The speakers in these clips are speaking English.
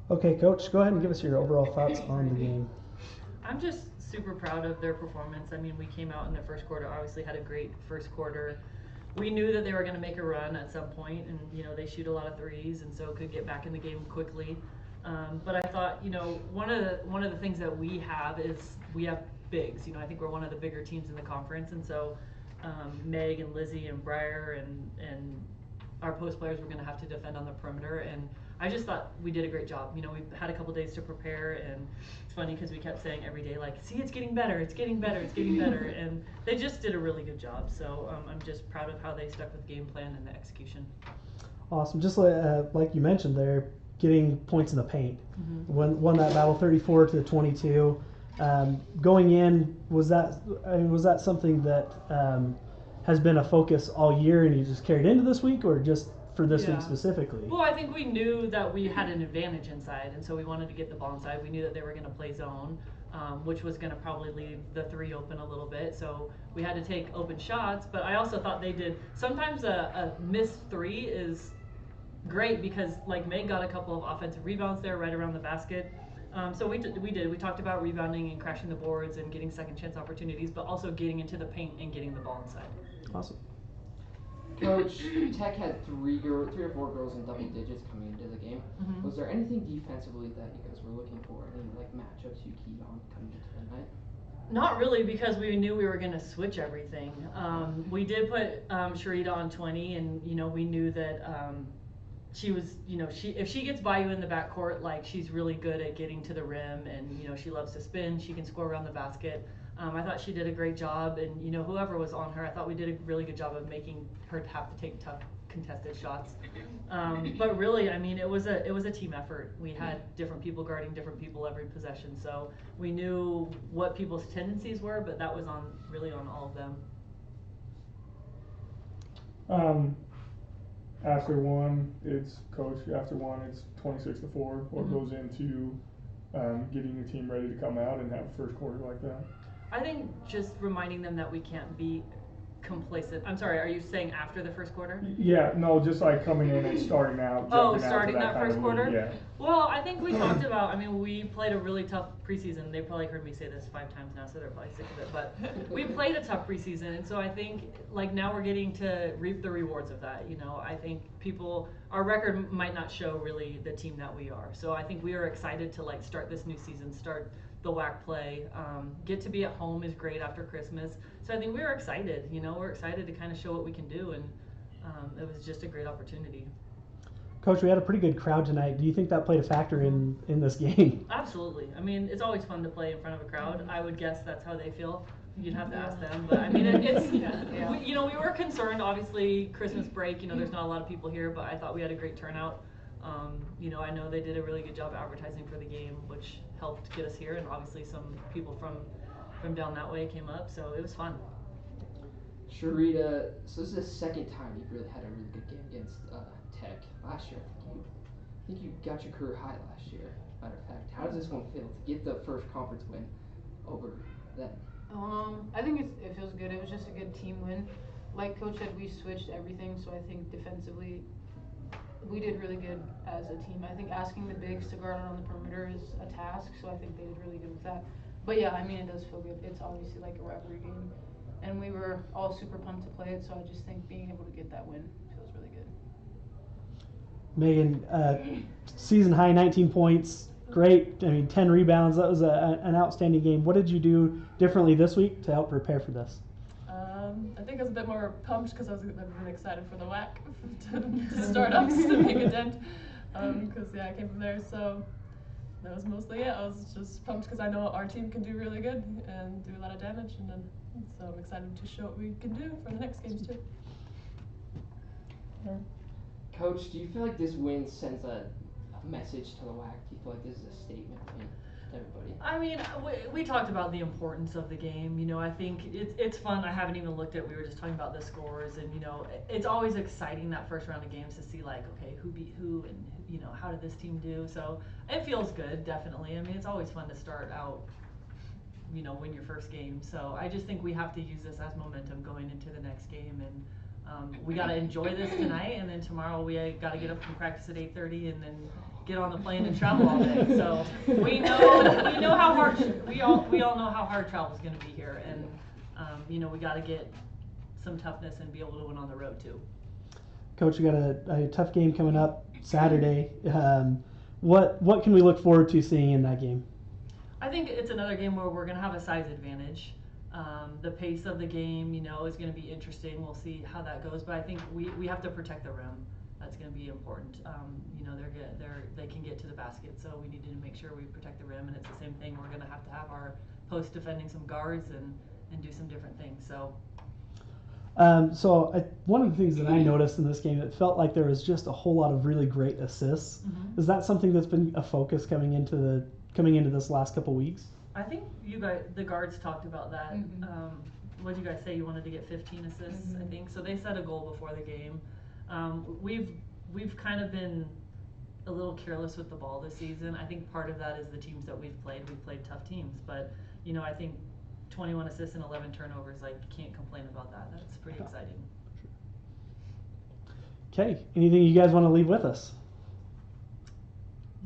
Okay, Coach, go ahead and give us your overall thoughts on the game. I'm just super proud of their performance. I mean, we came out in the first quarter, obviously had a great first quarter. We knew that they were going to make a run at some point, and they shoot a lot of threes, and so could get back in the game quickly. But I thought, one of the things that we have is we have bigs. I think we're one of the bigger teams in the conference, and so Meg and Lizzie and Breyer and our post players were going to have to defend on the perimeter, and I just thought we did a great job. We had a couple days to prepare, and it's funny because we kept saying every day, like, see, it's getting better, it's getting better, it's getting better, and they just did a really good job. So I'm just proud of how they stuck with the game plan and the execution. Awesome. Just like you mentioned there, getting points in the paint. Mm-hmm. Won that battle 34-22. Going in, was that something that has been a focus all year and you just carried into this week, or just for this week specifically? Well, I think we knew that we had an advantage inside, and so we wanted to get the ball inside. We knew that they were going to play zone, which was going to probably leave the three open a little bit. So we had to take open shots, but I also thought they did. Sometimes a missed three is great because, like, Meg got a couple of offensive rebounds there right around the basket. So we did. We talked about rebounding and crashing the boards and getting second chance opportunities, but also getting into the paint and getting the ball inside. Awesome. Coach, Tech had three or four girls in double digits coming into the game. Mm-hmm. Was there anything defensively that you guys were looking for? Any matchups you keyed on coming into the night? Not really, because we knew we were going to switch everything. We did put Sharita on 20, and we knew that she was, if she gets by you in the backcourt, like, she's really good at getting to the rim, and she loves to spin. She can score around the basket. I thought she did a great job, and whoever was on her, I thought we did a really good job of making her have to take tough contested shots. But really, I mean, it was a team effort. We had different people guarding different people every possession, so we knew what people's tendencies were, but that was really on all of them. After one, it's coach. After one, it's 26-4. What goes into getting your team ready to come out and have a first quarter like that? I think just reminding them that we can't be complacent. I'm sorry, are you saying after the first quarter? Yeah, no, just like coming in and starting out. Starting that first quarter? Yeah. Well, I think we talked about, we played a really tough preseason. They probably heard me say this 5 times now, so they're probably sick of it. But we played a tough preseason, and so I think, like, now we're getting to reap the rewards of that. I think our record might not show really the team that we are. So I think we are excited to, like, start this new season, start the WAC play. Get to be at home is great after Christmas. So I think we were excited. We're excited to kind of show what we can do, and it was just a great opportunity. Coach, we had a pretty good crowd tonight. Do you think that played a factor in this game? Absolutely. It's always fun to play in front of a crowd. I would guess that's how they feel. You'd have to ask them, but it's we were concerned. Obviously, Christmas break. There's not a lot of people here, but I thought we had a great turnout. I know they did a really good job advertising for the game, which helped get us here, and obviously some people from down that way came up, so it was fun. Sharita, so this is the second time you've really had a really good game against Tech. Last year, I think you got your career high last year. Matter of fact, how does this one feel to get the first conference win over them? I think it feels good. It was just a good team win. Like Coach said, we switched everything, so I think defensively we did really good as a team. I think asking the bigs to guard on the perimeter is a task, so I think they did really good with that. But yeah, it does feel good. It's obviously like a rivalry game, and we were all super pumped to play it, so I just think being able to get that win feels really good. Megan, season high 19 points, great. 10 rebounds. That was an outstanding game. What did you do differently this week to help prepare for this? I think I was a bit more pumped because I was really excited for the WAC to start up to make a dent. Because I came from there, so that was mostly it. I was just pumped because I know our team can do really good and do a lot of damage, so I'm excited to show what we can do for the next games too. Coach, do you feel like this win sends a message to the WAC? Do you feel like this is a statement win to everybody? We talked about the importance of the game. I think it's fun. I haven't even looked at. We were just talking about the scores, and it's always exciting that first round of games to see, like, okay, who beat who, and how did this team do. So it feels good, definitely. It's always fun to start out, win your first game. So I just think we have to use this as momentum going into the next game, and we got to enjoy this tonight, and then tomorrow we got to get up and practice at 8:30, and then get on the plane and travel all day. So we know how hard we all know how hard travel is going to be here, and you know, we got to get some toughness and be able to win on the road too. Coach, you got a tough game coming up Saturday. What can we look forward to seeing in that game? I think it's another game where we're going to have a size advantage. The pace of the game, you know, is going to be interesting. We'll see how that goes, but I think we have to protect the rim. That's going to be important. You know, they can get to the basket, so we need to make sure we protect the rim. And it's the same thing. We're going to have our post defending some guards and do some different things. So. One of the things that I noticed in this game, it felt like there was just a whole lot of really great assists. Mm-hmm. Is that something that's been a focus coming into this last couple weeks? I think you guys, the guards, talked about that. Mm-hmm. What did you guys say? You wanted to get 15 assists, Mm-hmm. I think. So they set a goal before the game. We've kind of been a little careless with the ball this season. I think part of that is the teams that we've played. We've played tough teams, but you know, I think 21 assists and 11 turnovers, like, can't complain about that. That's pretty exciting. Okay, anything you guys want to leave with us?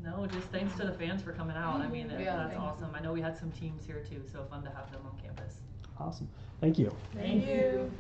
No, just thanks to the fans for coming out. I mean, Yeah, that's thank awesome. I know we had some teams here too, so fun to have them on campus. Awesome. Thank you. Thank you.